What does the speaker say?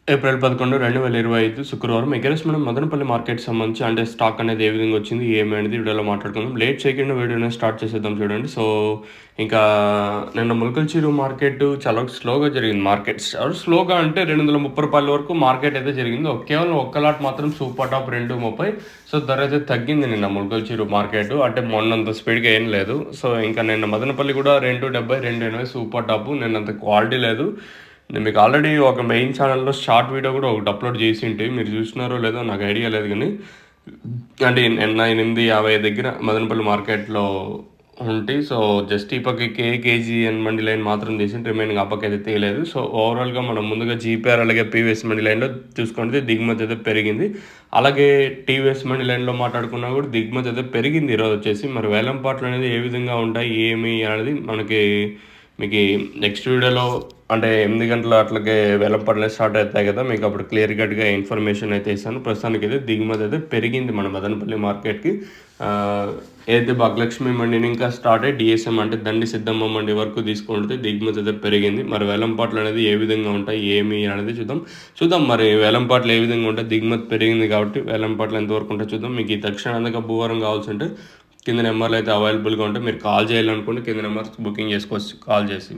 April 11, 2025 శుక్రవారం. ఎగరెస్ట్ మనం మదనపల్లి మార్కెట్‌కి సంబంధించి అంటే స్టాక్ అనేది ఏ విధంగా వచ్చింది, ఏమి అనేది వీడియోలో మాట్లాడుకుందాం. లేట్ చేయకుండా వీడియోని స్టార్ట్ చేసేద్దాం చూడండి. సో, ఇంకా నిన్న ములకల్చిరు మార్కెట్ చాలా స్లోగా జరిగింది మార్కెట్. స్లోగా అంటే రూ. 230 వరకు మార్కెట్ అయితే జరిగింది. కేవలం ఒక్క లాట్ మాత్రం సూపర్ టాప్ 2.30. సో, ధర అయితే తగ్గింది నిన్న ములకల్చిరు మార్కెట్. అంటే మొన్నంత స్పీడ్‌గా ఏం లేదు. సో, ఇంకా నిన్న మదనపల్లి కూడా 2.70, 2.80 సూపర్ టాప్. నిన్నంత క్వాలిటీ లేదు. నేను మీకు ఆల్రెడీ ఒక మెయిన్ ఛానల్‌లో షార్ట్ వీడియో కూడా ఒకటి అప్‌లోడ్ చేసింటి. మీరు చూసినారో లేదో నాకు ఐడియా లేదు గానీ, అంటే నిన్న 8:50 దగ్గర మదనపల్లి మార్కెట్‌లో ఉంటి. సో, జస్ట్ ఈ పక్కకి కేజీఎన్ మండి లైన్ మాత్రం తీసింటి. రిమైనింగ్ ఆ పక్క అయితే తీయలేదు. సో, ఓవరాల్‌గా మనం ముందుగా జీపీఆర్ అలాగే పీవీఎస్ మండి లైన్‌లో చూసుకుంటే దిగుమతి అయితే పెరిగింది. అలాగే టీవీఎస్ మండి లైన్‌లో మాట్లాడుకున్నా కూడా దిగుమతి అయితే పెరిగింది ఈరోజు వచ్చేసి. మరి వేలంపాట్లు అనేది ఏ విధంగా ఉంటాయి, ఏమి అనేది మనకి మీకు నెక్స్ట్ వీడియోలో అంటే 8 గంటల అట్లకే వేలంపాటలు స్టార్ట్ అవుతాయి కదా! మీకు అప్పుడు క్లియర్ కట్‌గా ఇన్ఫర్మేషన్ అయితే ఇస్తాను. ప్రస్తుతానికైతే దిగుమతి అయితే పెరిగింది మన మదనపల్లి మార్కెట్‌కి. ఏదైతే భాగ్యలక్ష్మి మండిని ఇంకా స్టార్ట్ అయ్యి డీఎస్ఎం అంటే దండి సిద్ధమ్మ మండి వరకు తీసుకుంటే దిగుమతి అయితే పెరిగింది. మరి వేలంపాట్లు అనేది ఏ విధంగా ఉంటాయి, ఏమి అనేది చూద్దాం. చూద్దాం మరి వేలంపాట్లు ఏ విధంగా ఉంటాయి. దిగుమతి పెరిగింది కాబట్టి వేలంపాట్లు ఎంతవరకు ఉంటాయో చూద్దాం. మీకు ఈ తక్షణాంతక భూవరం కావాల్సింటే కింద నెంబర్లు అయితే అవైలబుల్గా ఉంటాయి. మీరు కాల్ చేయాలనుకుంటే కింద నెంబర్స్ బుకింగ్ చేసుకోవచ్చు కాల్ చేసి.